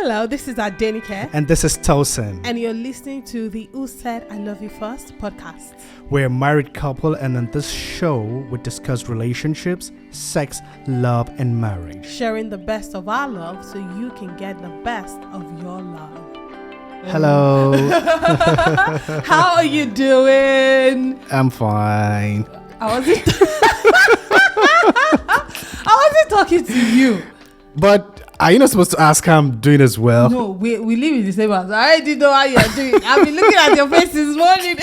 Hello, this is Adenike. And this is Tosin. And you're listening to the Who Said I Love You First podcast. We're a married couple, and on this show, we discuss relationships, sex, love, and marriage. Sharing the best of our love so you can get the best of your love. Hello. How are you doing? I'm fine. I wasn't talking to you. But are you not supposed to ask how I'm doing as well? No, we live in the same house. I already know how you're doing. I've been looking at your face this morning.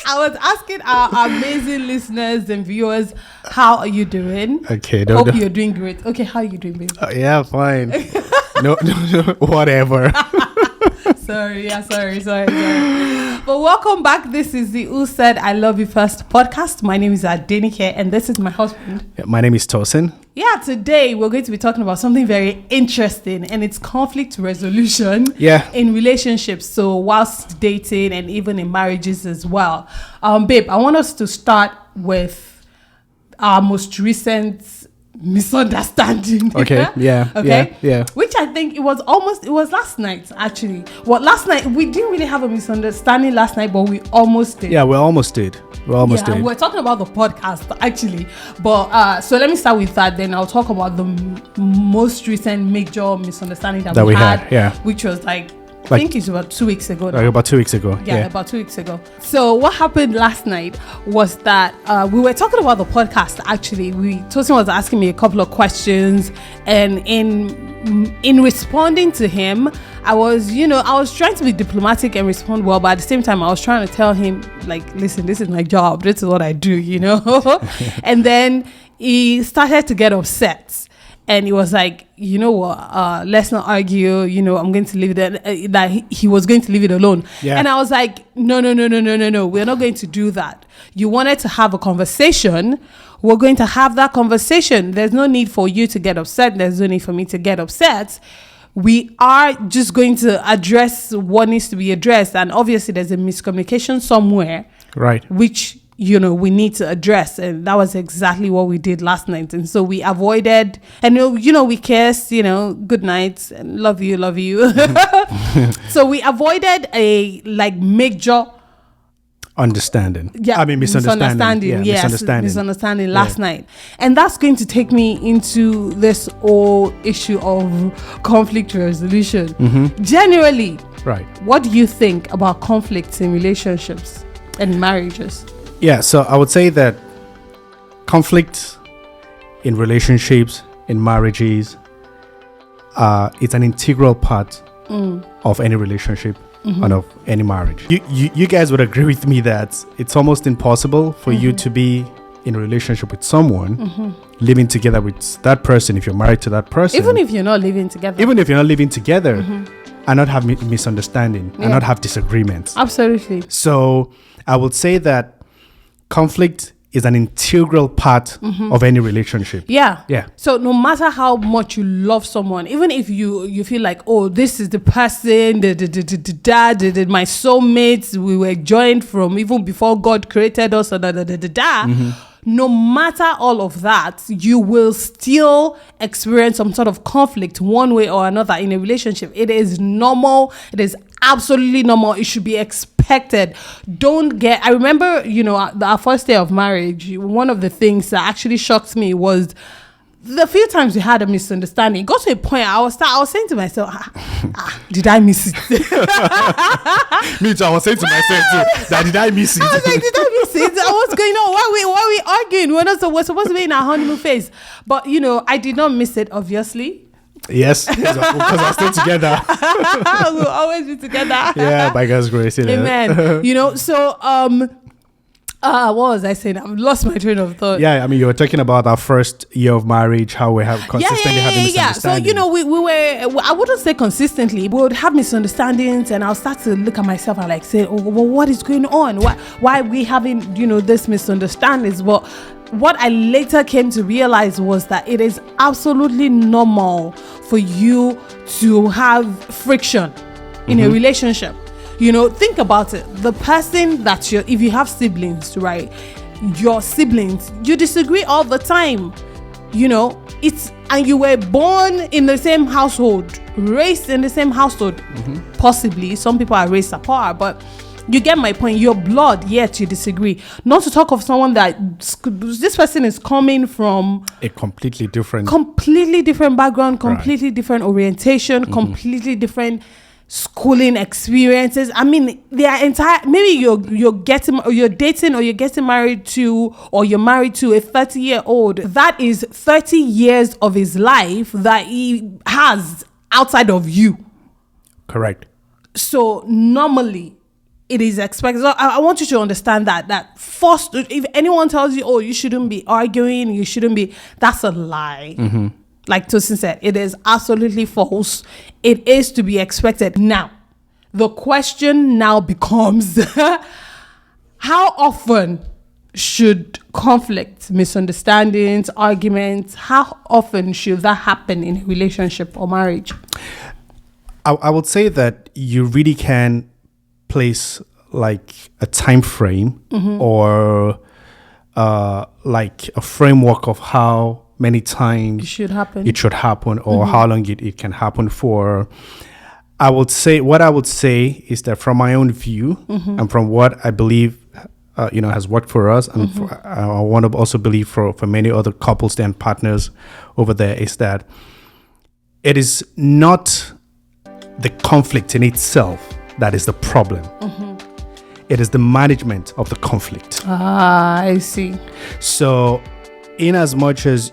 I was asking our amazing listeners and viewers, how are you doing? Okay. Hope you're doing great. Okay, how are you doing, baby? Yeah, fine. No, whatever. Sorry. But welcome back. This is the Who Said I Love You First podcast. My name is Adenike and this is my husband. Yeah, my name is Tosin. Yeah, today we're going to be talking about something very interesting, and it's conflict resolution in relationships. So whilst dating and even in marriages as well. Babe, I want us to start with our most recent misunderstanding. Okay. Yeah. Which I think it was last night actually. Well, last night we didn't really have a misunderstanding last night, but we almost did. Yeah, we almost did. We're talking about the podcast actually, but so let me start with that. Then I'll talk about the most recent major misunderstanding that we had. Yeah, which was I think it's about 2 weeks ago. About 2 weeks ago. Yeah, about 2 weeks ago. So what happened last night was that we were talking about the podcast. Actually, Tosin was asking me a couple of questions, and in responding to him, I was trying to be diplomatic and respond well, but at the same time, I was trying to tell him, like, listen, this is my job. This is what I do, And then he started to get upset. And he was like, you know what, let's not argue, I'm going to leave it, that he was going to leave it alone. Yeah. And I was like, no, we're not going to do that. You wanted to have a conversation. We're going to have that conversation. There's no need for you to get upset. There's no need for me to get upset. We are just going to address what needs to be addressed. And obviously there's a miscommunication somewhere. Right. Which we need to address, and that was exactly what we did last night. And so we avoided, and we kissed, good night and love you. So we avoided a major understanding. Yeah, misunderstanding. Misunderstanding last night. And that's going to take me into this whole issue of conflict resolution. Mm-hmm. Generally, right? What do you think about conflicts in relationships and marriages? Yeah, so I would say that conflict in relationships, in marriages, it's an integral part of any relationship and of any marriage. You guys would agree with me that it's almost impossible for you to be in a relationship with someone, living together with that person, if you're married to that person. Even if you're not living together. And not have misunderstanding and not have disagreements. Absolutely. So I would say that conflict is an integral part of any relationship. Yeah. So no matter how much you love someone, even if you feel like, oh, this is the person, my soulmates, we were joined from even before God created us, no matter all of that, you will still experience some sort of conflict one way or another in a relationship. It is normal. It is absolutely normal. It should be expected. I remember, our first day of marriage, one of the things that actually shocked me was the few times we had a misunderstanding. It got to a point I was saying to myself, did I miss it? Me too. I was saying to myself too, that did I miss it? I was like, did I miss it? What's going on? Why are we arguing? We're supposed to be in our honeymoon phase. But, I did not miss it, obviously. Yes, because we're still together. We'll always be together. Yeah, by God's grace. Amen. So, what was I saying? I've lost my train of thought. Yeah, I mean, you were talking about our first year of marriage, how we have consistently having misunderstandings. So, we were, I wouldn't say consistently, we would have misunderstandings, and I'll start to look at myself and say, oh, well, what is going on? Why are we having, this misunderstandings? But what I later came to realize was that it is absolutely normal for you to have friction in a relationship. Think about it. The person that if you have siblings, right? Your siblings, you disagree all the time. and you were born in the same household, raised in the same household. Possibly some people are raised apart, but you get my point. Your blood, yet you disagree. Not to talk of someone that this person is coming from a completely different background, completely different orientation, completely different schooling experiences. I mean, their entire, maybe you're dating or you're getting married to, or you're married to a 30-year-old. That is 30 years of his life that he has outside of you. Correct. So normally it is expected. So I want you to understand that first, if anyone tells you, oh, you shouldn't be arguing, that's a lie. Like Tosin said, it is absolutely false. It is to be expected. Now, the question now becomes, how often should conflict, misunderstandings, arguments, how often should that happen in a relationship or marriage? I would say that you really can place like a time frame or like a framework of how many times it should happen or how long it can happen for. I would say is that from my own view and from what I believe has worked for us, and I want to also believe for many other couples and partners over there, is that it is not the conflict in itself that is the problem. It is the management of the conflict. I see. So in as much as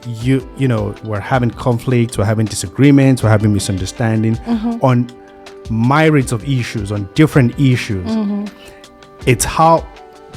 we're having conflicts, we're having disagreements, we're having misunderstanding on myriads of issues, on different issues, it's how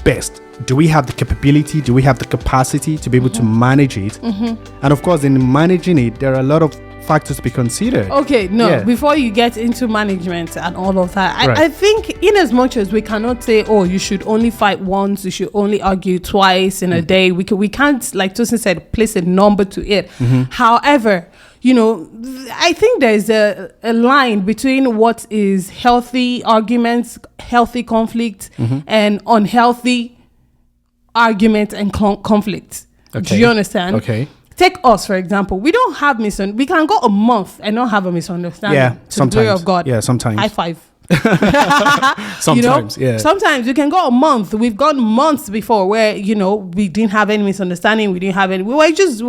best do we have the capability, do we have the capacity to be able to manage it? And of course, in managing it, there are a lot of factors to be considered. Okay, before you get into management and all of that, I think in as much as we cannot say, oh, you should only fight once, you should only argue twice in a day, we can't, like Tosin said, place a number to it. However, I think there's a line between what is healthy arguments, healthy conflict, and unhealthy arguments and conflict. Okay. Do you understand? Okay. Take us, for example. We don't have we can go a month and not have a misunderstanding. Yeah, to sometimes. the glory of God. Yeah, sometimes. High five. Sometimes, yeah. Sometimes you can go a month. We've gone months before where, we didn't have any misunderstanding. We were just,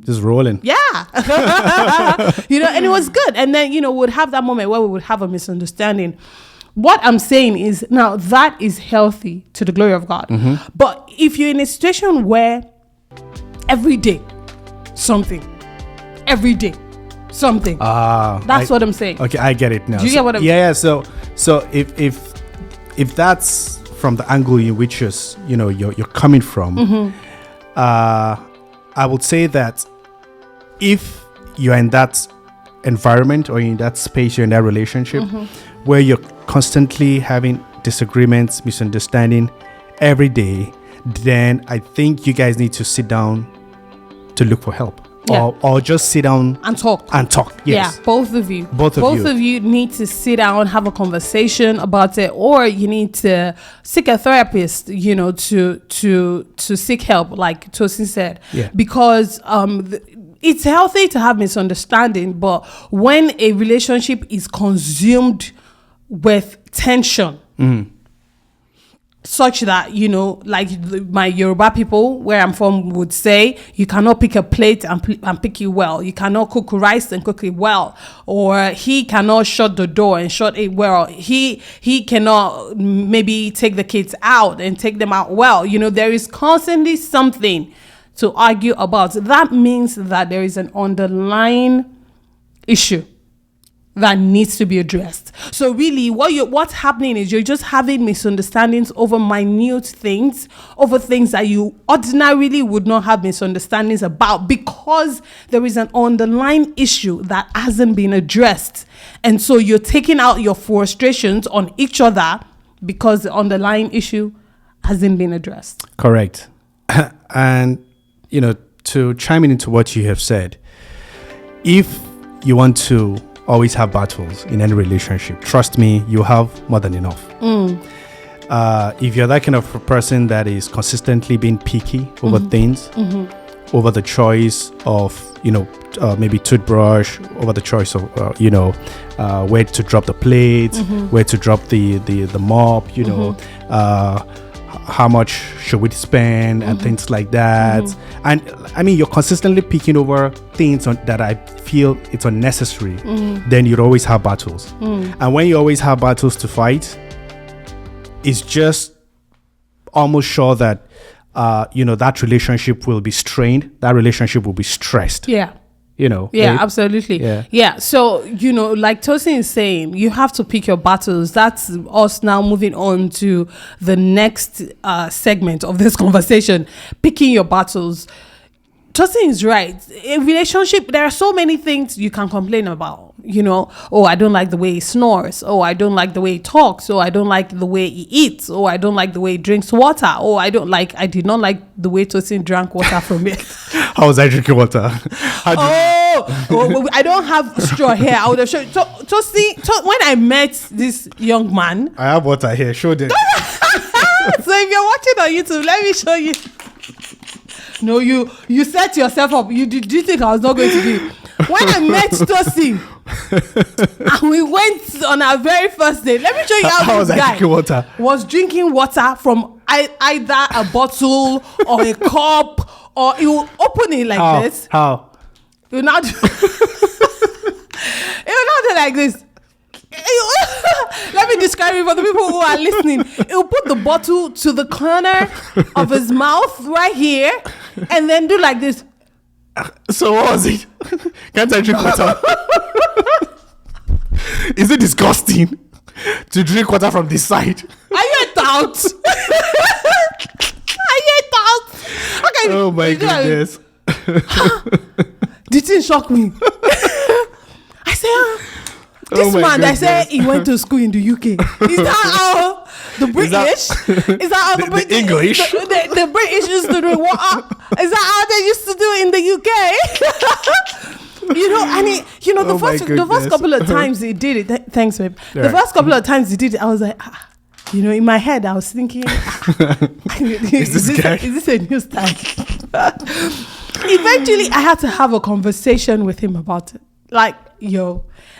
just rolling. Yeah. And it was good. And then, we'd have that moment where we would have a misunderstanding. What I'm saying is, now that is healthy to the glory of God. But if you're in a situation where every day something, that's what I'm saying. Okay, I get it now. Do you get what I'm saying? Yeah. So if that's from the angle in which you're coming from, I would say that if you're in that environment or in that space, you're in that relationship where you're constantly having disagreements, misunderstanding every day, then I think you guys need to sit down to look for help. Yeah. Or just sit down and talk. Yes. Yeah, both of you. Both of you need to sit down, have a conversation about it, or you need to seek a therapist, to seek help, like Tosin said. Yeah. Because it's healthy to have misunderstanding, but when a relationship is consumed with tension, such that, like my Yoruba people where I'm from would say, you cannot pick a plate and pick it well. You cannot cook rice and cook it well. Or he cannot shut the door and shut it well. He cannot maybe take the kids out and take them out well. There is constantly something to argue about. That means that there is an underlying issue that needs to be addressed. So really what's happening is you're just having misunderstandings over minute things, over things that you ordinarily would not have misunderstandings about, because there is an underlying issue that hasn't been addressed. And so you're taking out your frustrations on each other because the underlying issue hasn't been addressed. Correct. And to chime into what you have said, if you want to always have battles in any relationship, trust me, you have more than enough. If you're that kind of a person that is consistently being picky over things, over the choice of, maybe toothbrush, over the choice of, where to drop the plate, where to drop the mop, how much should we spend and things like that. And I mean, you're consistently picking over things that I feel it's unnecessary. Then you'd always have battles. And when you always have battles to fight, it's just almost sure that that relationship will be strained, that relationship will be stressed. Yeah, right? Absolutely. Yeah. So, like Tosin is saying, you have to pick your battles. That's us now moving on to the next segment of this conversation, picking your battles. Tosin is right. In relationship, there are so many things you can complain about. Oh, I don't like the way he snores. Oh, I don't like the way he talks. Oh, I don't like the way he eats. Oh, I don't like the way he drinks water. Oh, I did not like the way Tosin drank water from me. How was I drinking water? I don't have straw here. I would have shown. Tosin, when I met this young man, I have water here. Show them. So if you're watching on YouTube, let me show you. No, you set yourself up. You think I was not going to do it. When I met Tosin and we went on our very first date, let me show you how this guy was drinking water from either a bottle or a cup, or he will open it like this. How? He will not do like this. Let me describe it for the people who are listening. He'll put the bottle to the corner of his mouth right here and then do like this. So what was it? Can't I drink water? Is it disgusting to drink water from this side? Are you a doubt? Okay. Oh my goodness. This thing shocked me. I said, this man that said he went to school in the UK. Is that how the British? Is that how the English? The British used to do what? Is that how they used to do it in the UK? The first couple of times he did it. Thanks, babe. The first couple of times he did it, I was like, in my head, I was thinking, is this a new style? Eventually, I had to have a conversation with him about it. Like,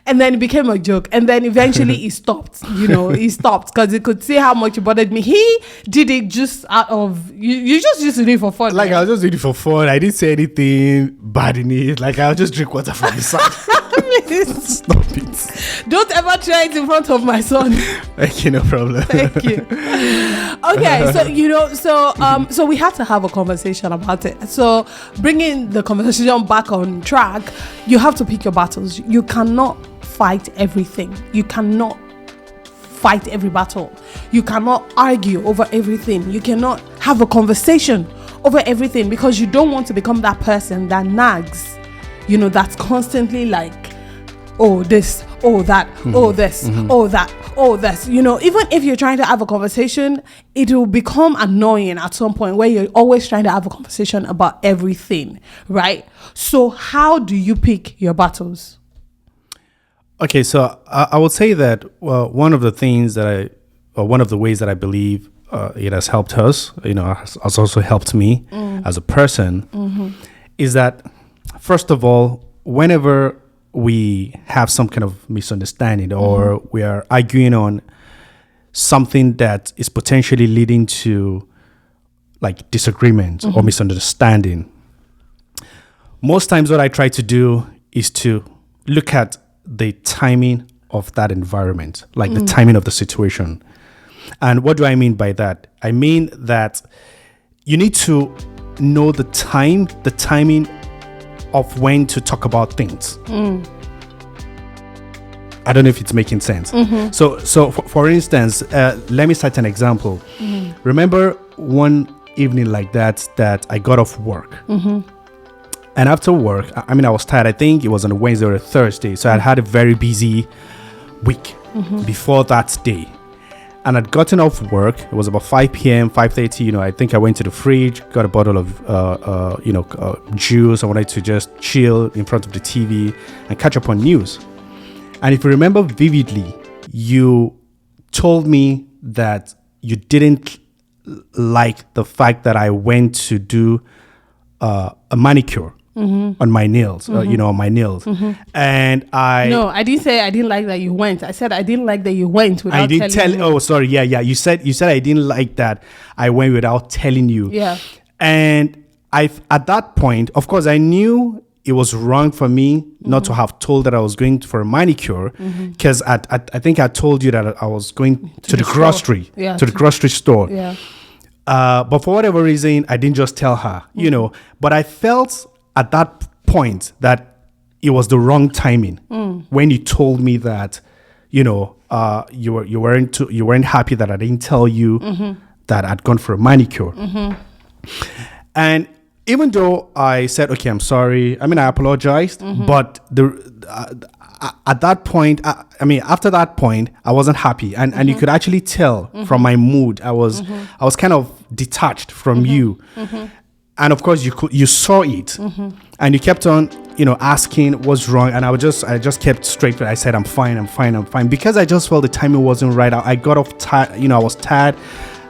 and then it became a joke, and then eventually he stopped. He stopped because he could see how much it bothered me. He did it just out of you just used to do it for fun. Like, right? I was just doing it for fun. I didn't say anything bad in it. Like, I'll just drink water from the side. Stop it. Don't ever try it in front of my son. Thank you, no problem. Thank you. Okay, so we had to have a conversation about it. So bringing the conversation back on track, you have to pick your battles. You cannot fight everything. You cannot fight every battle. You cannot argue over everything. You cannot have a conversation over everything, because you don't want to become that person that nags, that's constantly like, oh this, oh that, oh this, oh that, oh this. Even if you're trying to have a conversation, it will become annoying at some point where you're always trying to have a conversation about everything, right? So how do you pick your battles? Okay, so I would say that one of the ways that I believe it has helped us, has also helped me as a person, is that, first of all, whenever we have some kind of misunderstanding or we are arguing on something that is potentially leading to like disagreement or misunderstanding, most times what I try to do is to look at the timing of that environment, like the timing of the situation. And what do I mean by that? I mean that you need to know the timing of when to talk about things. I don't know if it's making sense. So for instance, let me cite an example. Remember one evening like that I got off work. And after work, I was tired. I think it was on a Wednesday or a Thursday. So I had a very busy week before that day. And I'd gotten off work. It was about 5 p.m., 5:30. I think I went to the fridge, got a bottle of, juice. I wanted to just chill in front of the TV and catch up on news. And if you remember vividly, you told me that you didn't like the fact that I went to do a manicure on my nails, on my nails. And No, I didn't say I didn't like that you went. I said I didn't like that you went without telling me. Oh, sorry. Yeah. You said I didn't like that I went without telling you. Yeah. And at that point, of course, I knew it was wrong for me not to have told that I was going for a manicure, because I think I told you that I was going to the grocery, to the grocery store. Yeah. But for whatever reason, I didn't just tell her, But I felt at that point that it was the wrong timing when you told me that, you weren't happy that I didn't tell you that I'd gone for a manicure. And even though I said, okay, I'm sorry, I apologized, but at that point, after that point, I wasn't happy, and you could actually tell from my mood, I was kind of detached from you, and of course you saw it, and you kept on, asking what's wrong, and I just kept straight. I said, I'm fine, because I just felt the timing wasn't right. I got off tired, I was tired.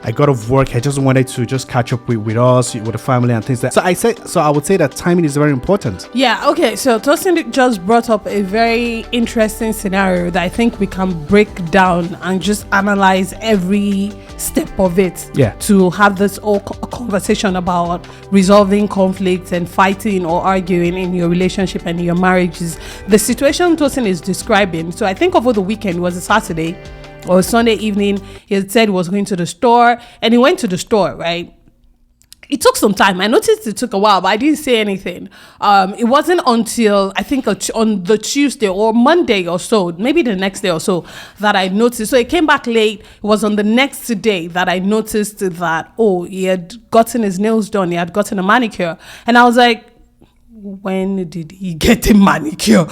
I got off work. I just wanted to just catch up with us, with the family and things like that. So I would say that timing is very important. Yeah, okay. So Tosin just brought up a very interesting scenario that I think we can break down and just analyze every step of it. Yeah. To have this whole conversation about resolving conflicts and fighting or arguing in your relationship and your marriages. The situation Tosin is describing. So I think over the weekend, it was a Saturday or Sunday evening, he had said he was going to the store, and he went to the store, right? It took some time. I noticed it took a while, but I didn't say anything. It wasn't until I think on the Tuesday or Monday or so, maybe the next day or so, that I noticed. So he came back late. It was on the next day that I noticed that, he had gotten his nails done. He had gotten a manicure. And I was like, when did he get a manicure?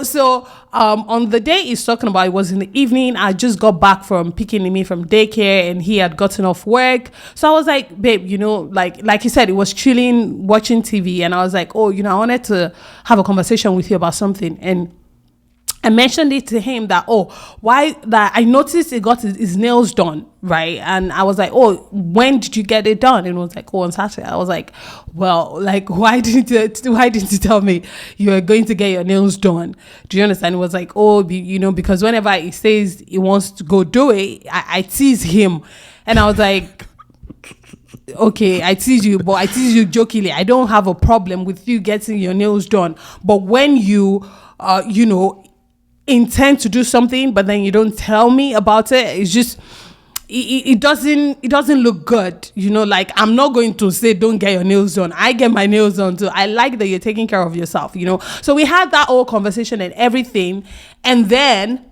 So on the day he's talking about, it was in the evening. I just got back from picking him from daycare, and he had gotten off work. So I was like, babe, like you said, it was chilling, watching TV, and I was like, I wanted to have a conversation with you about something. And I mentioned it to him that, why that I noticed he got his nails done, right? And I was like, when did you get it done? And it was like, on Saturday. I was like, well, like, why didn't you tell me you were going to get your nails done? Do you understand? It was like, because whenever he says he wants to go do it, I tease him. And I was like, okay, I tease you, but I tease you jokingly. I don't have a problem with you getting your nails done. But when you, intend to do something, but then you don't tell me about it, it's just it doesn't look good. Like, I'm not going to say don't get your nails done. I get my nails done too. I like that you're taking care of yourself. So we had that whole conversation and everything, and then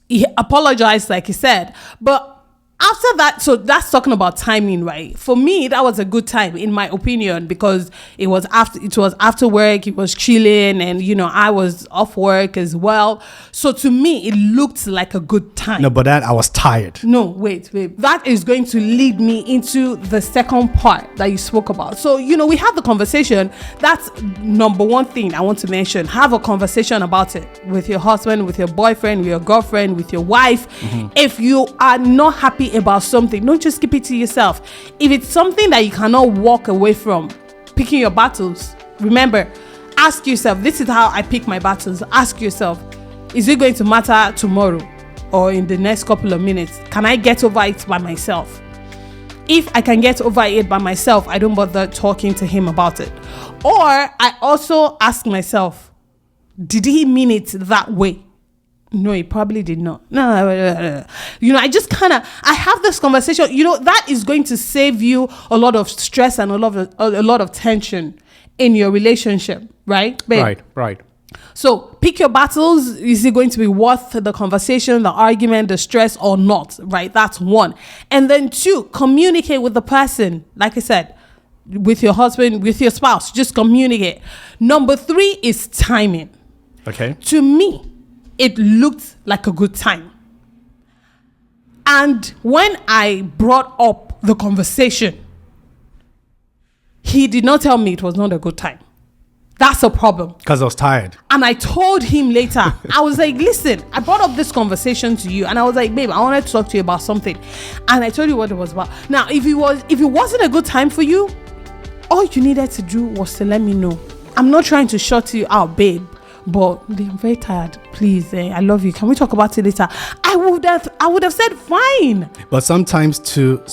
he apologized, like he said, but after that, so that's talking about timing, right? For me, that was a good time, in my opinion, because it was after work, it was chilling, and I was off work as well. So to me, it looked like a good time. No, but then I was tired. No, wait. That is going to lead me into the second part that you spoke about. So, we had the conversation. That's number one thing I want to mention. Have a conversation about it with your husband, with your boyfriend, with your girlfriend, with your wife. If you are not happy about something, don't just keep it to yourself. If it's something that you cannot walk away from, picking your battles, remember, ask yourself, this is how I pick my battles. Ask yourself, is it going to matter tomorrow or in the next couple of minutes? Can I get over it by myself? If I can get over it by myself, I don't bother talking to him about it. Or I also ask myself, did he mean it that way? No, he probably did not. No. I just I have this conversation. That is going to save you a lot of stress and a lot of tension in your relationship, right, babe? Right. So pick your battles. Is it going to be worth the conversation, the argument, the stress, or not? Right? That's one. And then two, communicate with the person. Like I said, with your husband, with your spouse, just communicate. Number three is timing. Okay. To me, it looked like a good time. And when I brought up the conversation, he did not tell me it was not a good time. That's a problem. Because I was tired. And I told him later, I was like, listen, I brought up this conversation to you. And I was like, babe, I wanted to talk to you about something. And I told you what it was about. Now, if it wasn't a good time for you, all you needed to do was to let me know. I'm not trying to shut you out, babe, but I'm very tired. Please, I love you. Can we talk about it later? I would have said fine. But sometimes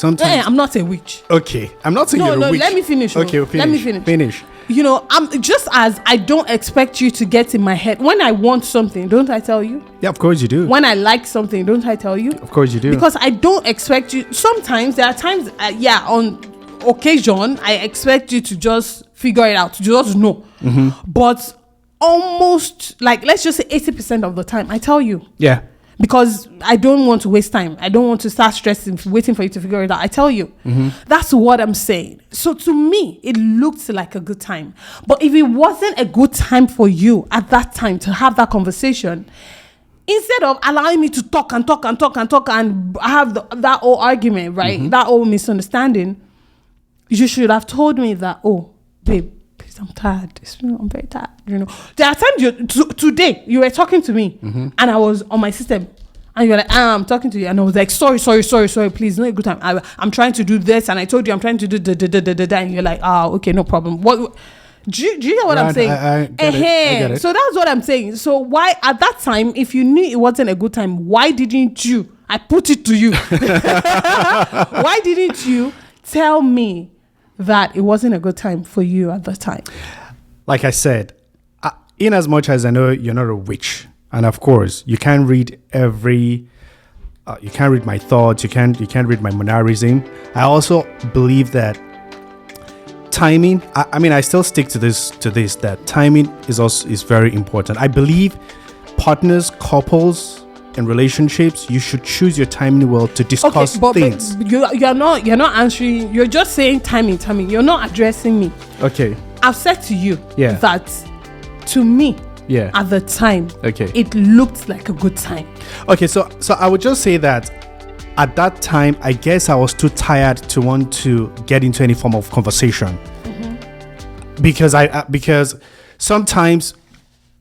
I'm not a witch. Okay, I'm not saying you're a witch. Let me finish. Okay, finish. Let me finish. Finish. You know, I'm just as I don't expect you to get in my head. When I want something, don't I tell you? Yeah, of course you do. When I like something, don't I tell you? Of course you do. Because I don't expect you. Sometimes there are times, on occasion, I expect you to just figure it out, to just know. But almost, like, let's just say 80% of the time, I tell you. Yeah. Because I don't want to waste time. I don't want to start stressing, waiting for you to figure it out. I tell you. That's what I'm saying. So to me, it looked like a good time. But if it wasn't a good time for you at that time to have that conversation, instead of allowing me to talk and have that whole argument, right? That whole misunderstanding, you should have told me that, oh, babe, please, I'm tired. I'm very tired. You know, there are times today you were talking to me and I was on my system and you were like, I'm talking to you, and I was like, sorry, please, not a good time. I'm trying to do this, and I told you I'm trying to do da, and you're like, okay, no problem. What? Do you get what I'm saying? I get it. So that's what I'm saying. So why at that time, if you knew it wasn't a good time, why didn't you? I put it to you. Why didn't you tell me that it wasn't a good time for you at the time? Like I said, in as much as I know you're not a witch, and of course you can't read you can't read my thoughts, you can't read my mannerism. I also believe that timing, I still stick to this that timing is very important. I believe partners, couples, in relationships, you should choose your timing well to discuss things. But you're not answering. You're just saying timing. You're not addressing me. Okay. I've said to you that to me, at the time, it looked like a good time. Okay, so I would just say that at that time, I guess I was too tired to want to get into any form of conversation. Because sometimes,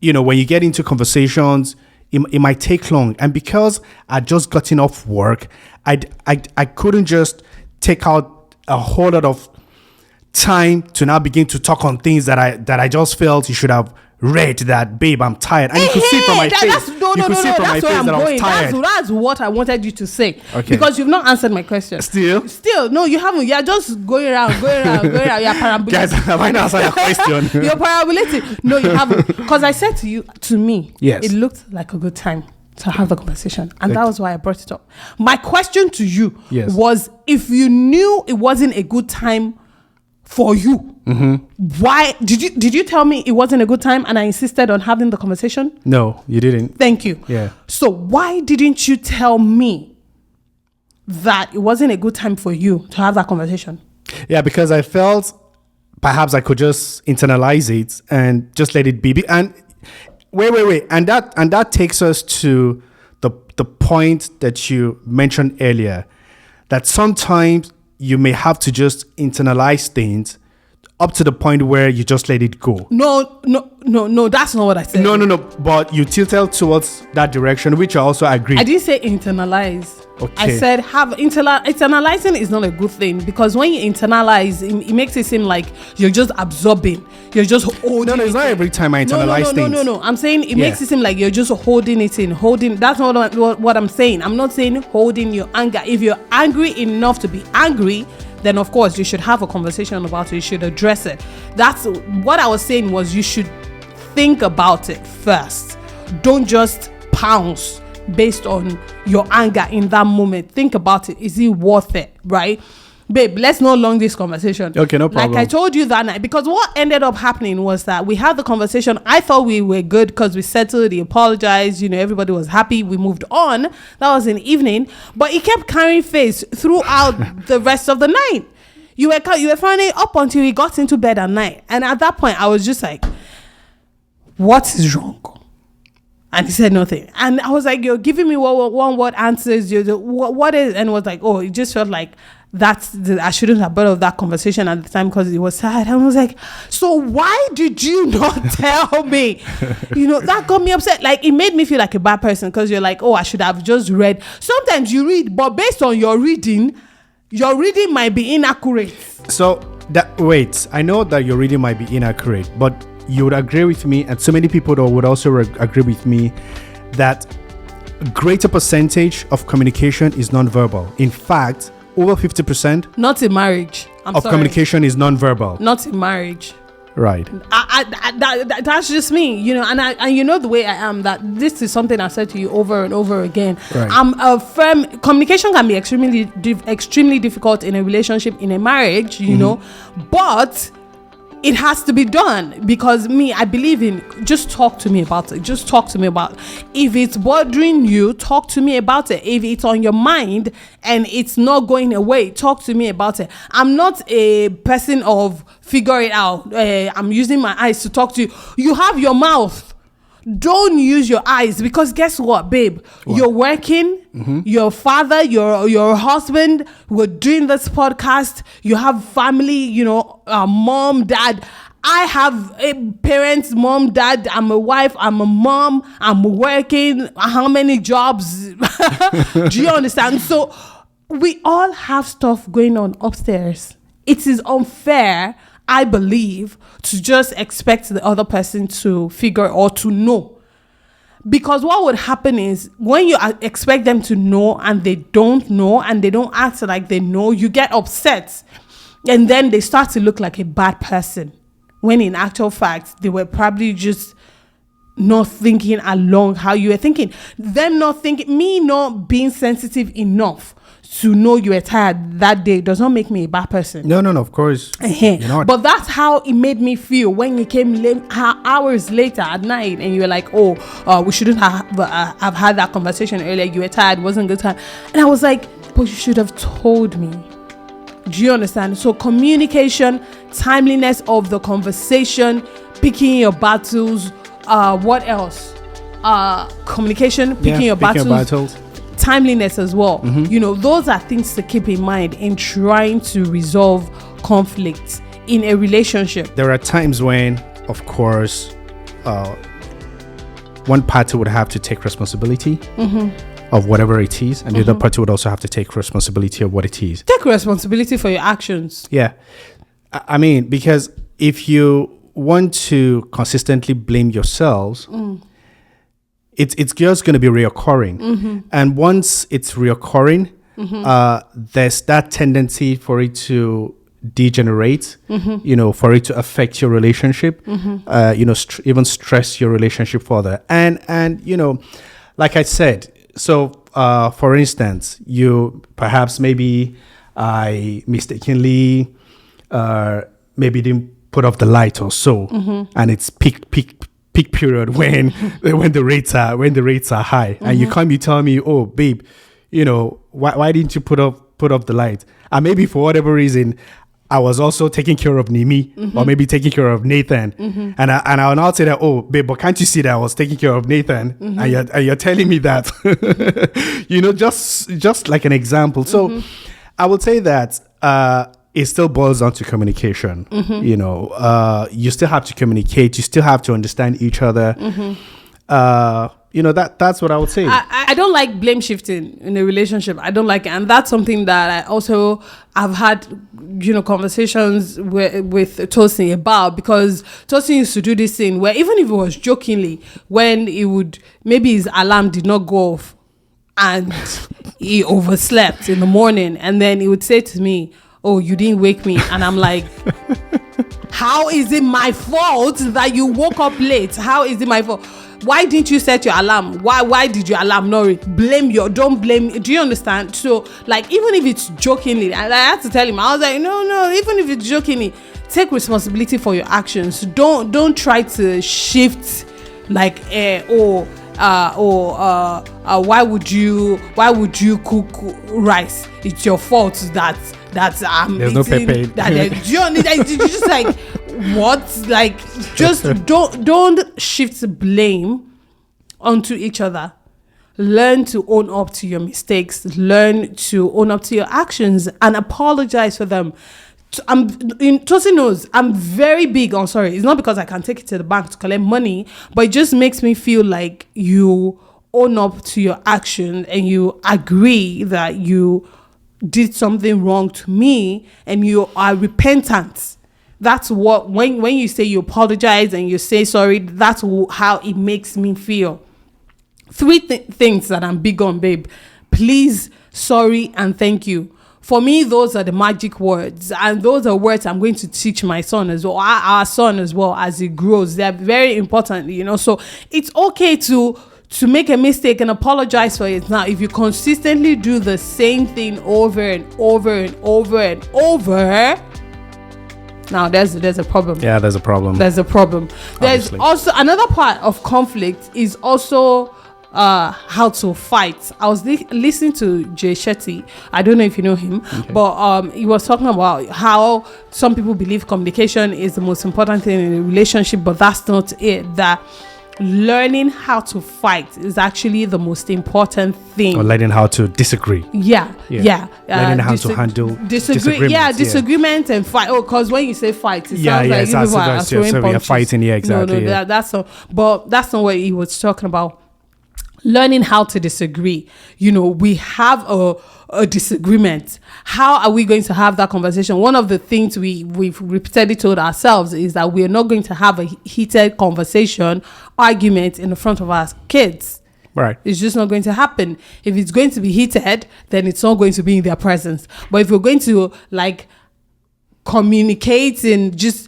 you know, when you get into conversations, it might take long, and because I just gotten off work, I couldn't just take out a whole lot of time to now begin to talk on things that I just felt you should have read. That, babe, I'm tired, and you could see from my face. That's where I'm going. That's what I wanted you to say. Okay. Because you've not answered my question. Still, no, you haven't. You're just going around. You're parabolating. Guys, have I not answered your question? You're parabolating. No, you haven't. Because I said to me, yes, it looked like a good time to have the conversation, and that was why I brought it up. My question to you was, if you knew it wasn't a good time for you, why did you tell me it wasn't a good time and I insisted on having the conversation? No, you didn't. Thank you. Yeah. So why didn't you tell me that it wasn't a good time for you to have that conversation? Yeah, because I felt perhaps I could just internalize it and just let it be. And wait, and that takes us to the point that you mentioned earlier, that sometimes you may have to just internalize things up to the point where you just let it go. No, that's not what I said. No, but you tilted towards that direction, which I also agree. I didn't say internalize. Okay. I said internalizing is not a good thing, because when you internalize, it makes it seem like you're just absorbing. You're just holding. No, it's not every time I internalize things. No. I'm saying it makes it seem like you're just holding it in. That's not what I'm saying. I'm not saying holding your anger. If you're angry enough to be angry, then of course you should have a conversation about it. You should address it. That's what I was saying, was you should think about it first. Don't just pounce based on your anger in that moment. Think about it. Is it worth it, right? Babe, let's not long this conversation. Okay, no problem. Like I told you that night, because what ended up happening was that we had the conversation. I thought we were good because we settled, he apologized, everybody was happy, we moved on. That was in the evening, but he kept carrying face throughout the rest of the night. You were finding up until he got into bed at night, and at that point I was just like, what is wrong? And he said nothing. And I was like, you're giving me one word answers. What is? And it was like, oh, it just felt like I shouldn't have brought up that conversation at the time because it was sad. And I was like, so why did you not tell me? That got me upset. Like, it made me feel like a bad person, because you're like, oh, I should have just read. Sometimes you read, but based on your reading might be inaccurate. So Wait, I know that your reading might be inaccurate, but you would agree with me, and so many people though would also agree with me, that a greater percentage of communication is non-verbal. In fact, over 50% not in marriage of communication is non-verbal. Not in marriage. Right. That's just me, and you know the way I am, that this is something I said to you over and over again. Right. I'm a firm, communication can be extremely difficult in a relationship, in a marriage, but it has to be done, because I believe in just talk to me about it. Just talk to me about it. If it's bothering you, talk to me about it. If it's on your mind and it's not going away, talk to me about it. I'm not a person of figure it out. I'm using my eyes to talk to you. You have your mouth. Don't use your eyes, because guess what, babe? What? You're working, your father, your husband, we're doing this podcast, you have family, mom, dad. I have parents, mom, dad, I'm a wife, I'm a mom, I'm working, how many jobs? Do you understand? So we all have stuff going on upstairs. It is unfair, I believe, to just expect the other person to figure or to know. Because what would happen is, when you expect them to know and they don't know and they don't act like they know, you get upset. And then they start to look like a bad person. When in actual fact, they were probably just not thinking along how you were thinking. Them not thinking, me not being sensitive enough to know you were tired that day does not make me a bad person. No, of course. But that's how it made me feel when you came hours later at night and you were like, we shouldn't have had that conversation earlier. You were tired, it wasn't a good time. And I was like, but you should have told me. Do you understand? So communication, timeliness of the conversation, picking your battles, what else? Communication, picking your battles. Timeliness as well. Those are things to keep in mind in trying to resolve conflicts in a relationship. There are times when, of course, one party would have to take responsibility of whatever it is, and the other party would also have to take responsibility of what it is. Take responsibility for your actions. Yeah. I mean, because if you want to consistently blame yourselves, it's just going to be reoccurring. And once it's reoccurring, there's that tendency for it to degenerate, for it to affect your relationship, even stress your relationship further. And like I said, so for instance, maybe I mistakenly maybe didn't put off the light or so, and it's peak period when the rates are high, and you tell me, oh babe, why didn't you put up the light? And maybe for whatever reason I was also taking care of Nimi, or maybe taking care of Nathan, and I'll not say that, oh babe, but can't you see that I was taking care of Nathan, and you're telling me that, just like an example. So I would say that it still boils down to communication. You still have to communicate. You still have to understand each other. That's what I would say. I don't like blame shifting in a relationship. I don't like it. And that's something that I've had, conversations with Tosin about, because Tosin used to do this thing where, even if it was jokingly, when maybe his alarm did not go off and he overslept in the morning, and then he would say to me, oh, you didn't wake me. And I'm like, how is it my fault that you woke up late? How is it my fault? Why didn't you set your alarm? Why did your alarm not ring? Don't blame. Do you understand? So, like, even if it's jokingly, I had to tell him, I was like, no, even if it's jokingly, take responsibility for your actions. Don't try to shift like, why would you cook rice? It's your fault that there's no pepper. You just like, what? Like, just don't shift blame onto each other. Learn to own up to your mistakes. Learn to own up to your actions and apologize for them. Tosin knows I'm very big on sorry. It's not because I can take it to the bank to collect money, but it just makes me feel like you own up to your action and you agree that you did something wrong to me and you are repentant. That's what, when you say you apologize and you say sorry, that's how it makes me feel. 3 things that I'm big on, babe. Please, sorry, and thank you. For me, those are the magic words, and those are words I'm going to teach my son as well, our son as well, as he grows. They're very important, you know. So it's okay to make a mistake and apologize for it. Now, if you consistently do the same thing over and over and over and over, now there's a problem. Yeah, there's a problem. There's a problem. There's Obviously. also another part of conflict is also how to fight. I was listening to Jay Shetty. I don't know if you know him, but he was talking about how some people believe communication is the most important thing in a relationship, but that's not it. That learning how to fight is actually the most important thing. Or learning how to disagree. Yeah. Learning how to handle disagreements. Yeah, disagreement and fight. Oh, because when you say fight, it sounds like you people are so throwing punches. fighting. Yeah, exactly. No, that's not. But that's not what he was talking about. Learning how to disagree. You know, we have a disagreement. How are we going to have that conversation? One of the things we've repeatedly told ourselves is that we are not going to have a heated conversation, argument in the front of our kids. Right. It's just not going to happen. If it's going to be heated, then it's not going to be in their presence. But if we're going to like communicate and just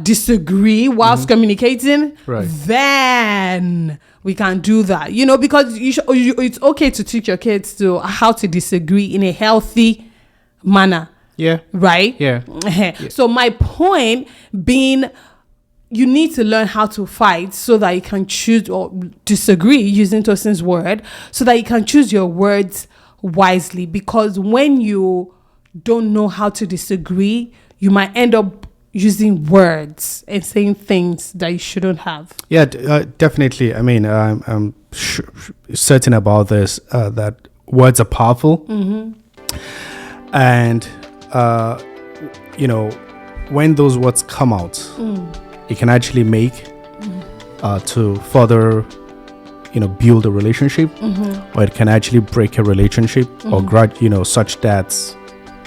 disagree whilst communicating, right, then we can do that, you know, because it's okay to teach your kids to how to disagree in a healthy manner. Yeah. Right? Yeah. So my point being, you need to learn how to fight so that you can choose, or disagree, using Tosin's word, so that you can choose your words wisely. Because when you don't know how to disagree, you might end up using words and saying things that you shouldn't have. Yeah, definitely. I mean, I'm certain about this, that words are powerful. And, you know, when those words come out, it can actually make to further, you know, build a relationship, or it can actually break a relationship, or you know, such that,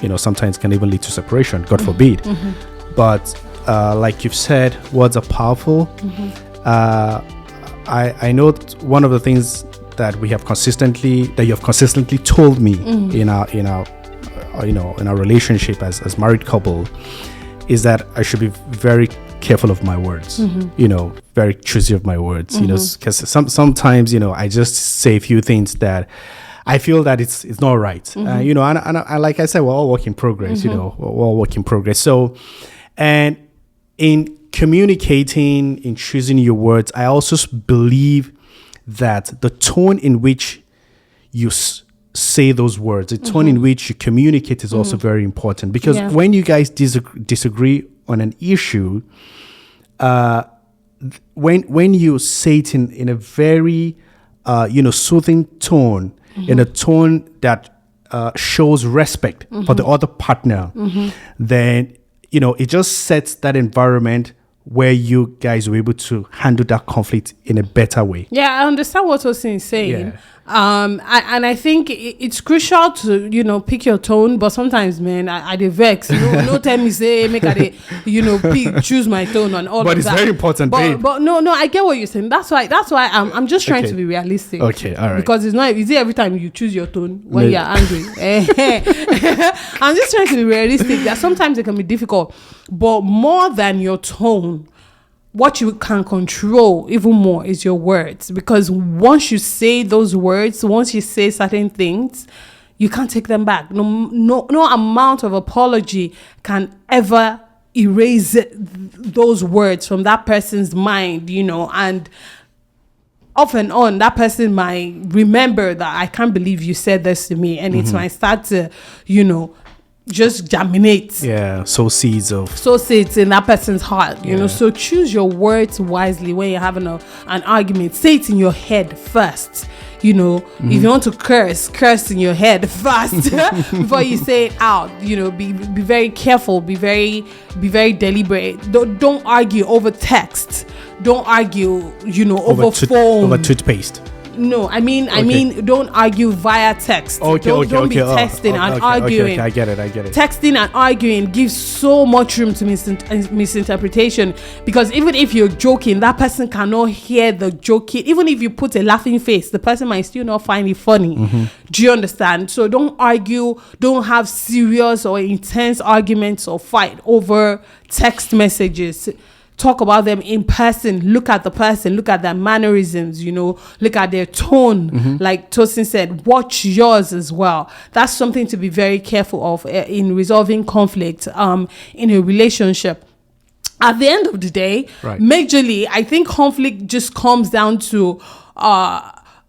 you know, sometimes can even lead to separation, God forbid. But like you've said, words are powerful. I know one of the things that you have consistently told me in our you know, in our relationship as married couple, is that I should be very careful of my words. You know, very choosy of my words. You know, because sometimes, you know, I just say a few things that I feel that it's not right. You know, and like I said, we're all work in progress. You know, we're all work in progress. So, and in communicating, in choosing your words, I also believe that the tone in which you say those words, the tone in which you communicate is also very important. Because when you guys disagree on an issue, when you say it in a very you know, soothing tone, in a tone that shows respect for the other partner, then, you know, it just sets that environment where you guys were able to handle that conflict in a better way. Yeah, I understand what Tosin is saying. And I think it's crucial to, you know, pick your tone, but sometimes, man, I dey vex. No tell me say make I you know, choose my tone and all of that. But it's very important, babe. But no, I get what you're saying. That's why I'm just trying to be realistic. Okay, all right. Because it's not easy every time you choose your tone when you're angry. I'm just trying to be realistic. That sometimes it can be difficult, but more than your tone, what you can control even more is your words. Because once you say those words, once you say certain things, you can't take them back. No amount of apology can ever erase those words from that person's mind, you know. And off and on, that person might remember that I can't believe you said this to me, and it might start to, you know, just germinate. Yeah, sow seeds in that person's heart, you know. So choose your words wisely when you're having an argument. Say it in your head first, you know. If you want to curse in your head first before you say it out, you know. Be very careful, be very deliberate. Don't argue over text. Don't argue, you know, over phone, over toothpaste. No, I mean, don't argue via text. Don't be texting and arguing. Okay, I get it. Texting and arguing gives so much room to misinterpretation, because even if you're joking, that person cannot hear the joking. Even if you put a laughing face, the person might still not find it funny. Do you understand? So don't argue. Don't have serious or intense arguments or fight over text messages. Talk about them in person. Look at the person. Look at their mannerisms, look at their tone. Like Tosin said, watch yours as well. That's something to be very careful of in resolving conflict in a relationship. At the end of the day, majorly, I think conflict just comes down to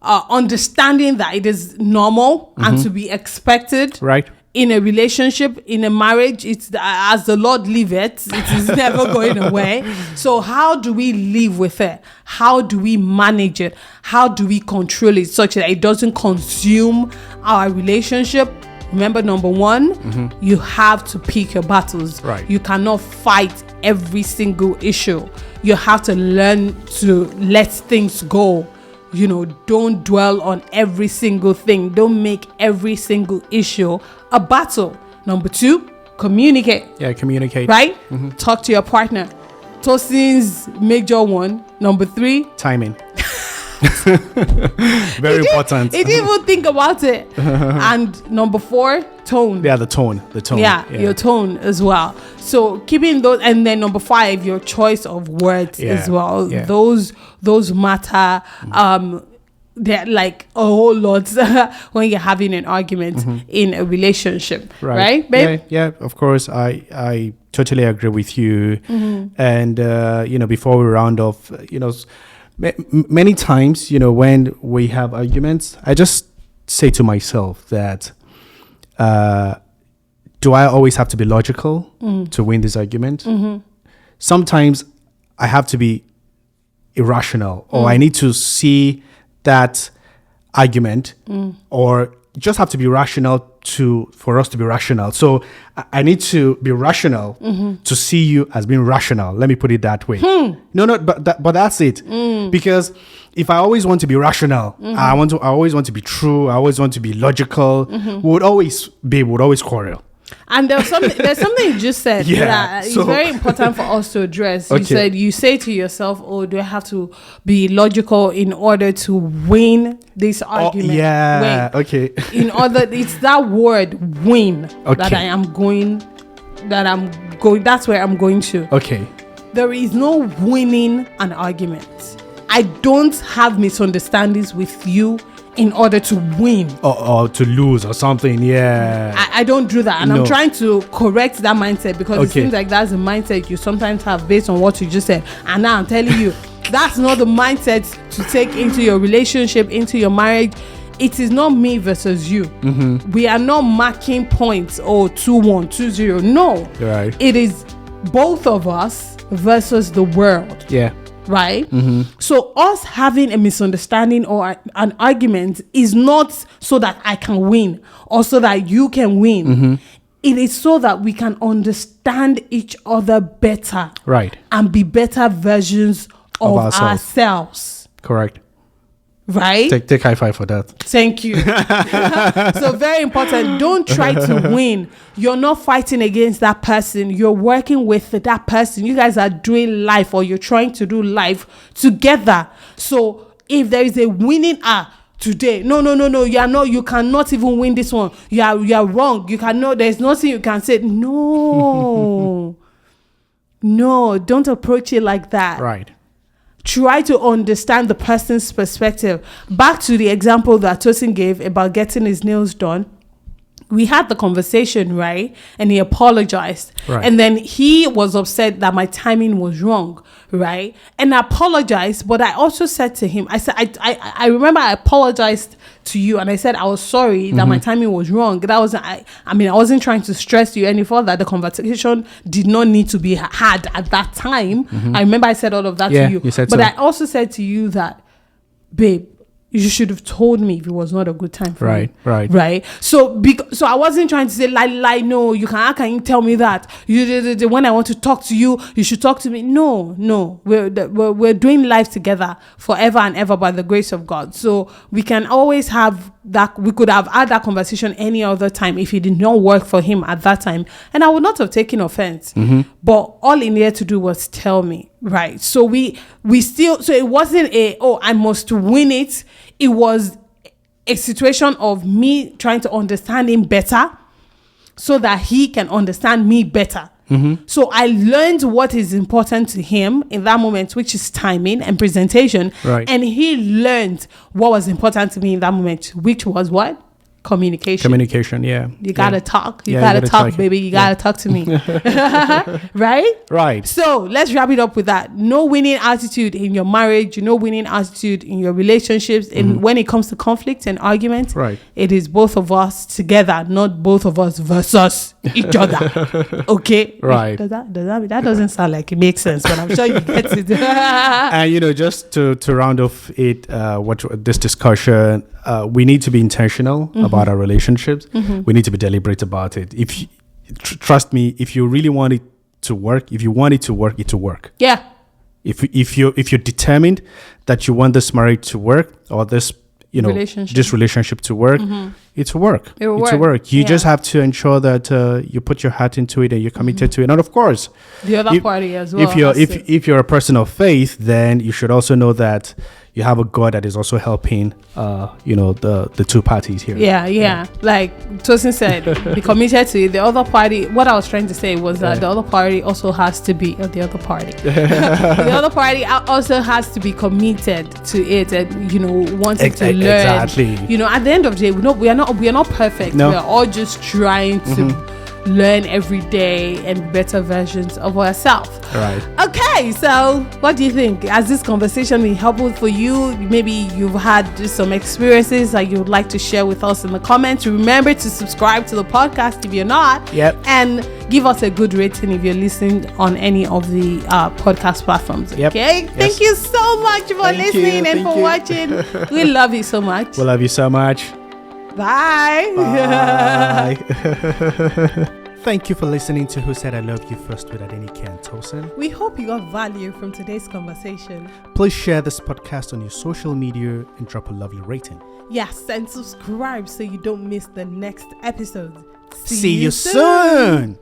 understanding that it is normal and to be expected. Right. In a relationship, in a marriage, it's as the Lord liveth, it is never going away. So how do we live with it? How do we manage it? How do we control it such that it doesn't consume our relationship? Remember, number one, you have to pick your battles. Right. You cannot fight every single issue. You have to learn to let things go. Don't dwell on every single thing. Don't make every single issue a battle. Number two, communicate. Yeah, communicate. Right? Talk to your partner. Tosin's major one. Number three, timing. Very important. He didn't even think about it. And number four, tone. Yeah, the tone. Yeah, your tone as well. So keeping those, and then number five, your choice of words as well. Yeah. Those matter. They're like a whole lot when you're having an argument in a relationship, right, babe? Yeah, of course. I totally agree with you. And before we round off, many times, when we have arguments, I just say to myself that, do I always have to be logical to win this argument? Sometimes I have to be irrational, or I need to see that argument, or just have to be rational for us to be rational. So I need to be rational to see you as being rational. Let me put it that way. But that's it. Because if I always want to be rational, I always want to be true, I always want to be logical, we would always quarrel. And there's something you just said that is very important for us to address. You said, you say to yourself, do I have to be logical in order to win this argument? It's that word win that's where I'm going to. Okay. There is no winning an argument. I don't have misunderstandings with you in order to win or to lose or something. I don't do that, and I'm trying to correct that mindset, because it seems like that's the mindset you sometimes have based on what you just said. And now I'm telling you, that's not the mindset to take into your relationship, into your marriage. It is not me versus you. We are not marking points 2-1, 2-0. No, right. It is both of us versus the world. Right? So us having a misunderstanding or an argument is not so that I can win or so that you can win. It is so that we can understand each other better. Right. And be better versions of ourselves. Correct. Right? Take high five for that. Thank you. So very important. Don't try to win. You're not fighting against that person. You're working with that person. You guys are doing life, or you're trying to do life together. So if there is a winning today, no, you are not. You cannot even win this one. You are wrong. You cannot. There's nothing you can say. No, no. Don't approach it like that. Right. Try to understand the person's perspective. Back to the example that Tosin gave about getting his nails done. We had the conversation, right? And he apologized. Right. And then he was upset that my timing was wrong, right? And I apologized, but I also said to him, I remember I apologized to you, and I said I was sorry that my timing was wrong. That was I wasn't trying to stress you any further. The conversation did not need to be had at that time. I remember I said all of that to you. You said but so. I also said to you that, babe, you should have told me if it was not a good time for me. Right. So I wasn't trying to say lie. No, how can you tell me that? When I want to talk to you, you should talk to me. No. We're doing life together forever and ever by the grace of God. So we can always have that. We could have had that conversation any other time if it did not work for him at that time, and I would not have taken offense. But all he needed to do was tell me. Right. So we still, so it wasn't I must win it. It was a situation of me trying to understand him better so that he can understand me better. So I learned what is important to him in that moment, which is timing and presentation. Right. And he learned what was important to me in that moment, which was what? Communication. Yeah. You gotta talk. You gotta talk, baby. You gotta talk to me. Right. So let's wrap it up with that. No winning attitude in your marriage. No winning attitude in your relationships. And when it comes to conflict and argument, it is both of us together, not both of us versus each other. Okay. Right. That doesn't sound like it makes sense, but I'm sure you get it. And just to round off it, this discussion, we need to be intentional about our relationships. We need to be deliberate about it. If trust me, if you really want it to work, if you want it to work, it will work. Yeah. If you're determined that you want this marriage to work or this this relationship to work, it will work. It will work. You just have to ensure that you put your heart into it and you're committed to it. And of course, the other party as well. If you're a person of faith, then you should also know that you have a God that is also helping the two parties here. Yeah. Like Tosin said, be committed to it. The other party, what I was trying to say was that the other party also has to be the other party. The other party also has to be committed to it and wanting to learn. Exactly. At the end of the day, we are not perfect. No. We are all just trying to learn every day and better versions of ourselves. Right. Okay, so what do you think? Has this conversation been helpful for you? Maybe you've had just some experiences that you would like to share with us in the comments. Remember to subscribe to the podcast if you're not. Yep. And give us a good rating if you're listening on any of the podcast platforms. Yep. Okay? Yes. Thank you so much for listening and for watching. We love you so much. We love you so much. Bye. Bye. Thank you for listening to Who Said I Love You First with Adenike and Tosin. We hope you got value from today's conversation. Please share this podcast on your social media and drop a lovely rating. Yes, and subscribe so you don't miss the next episode. See you soon.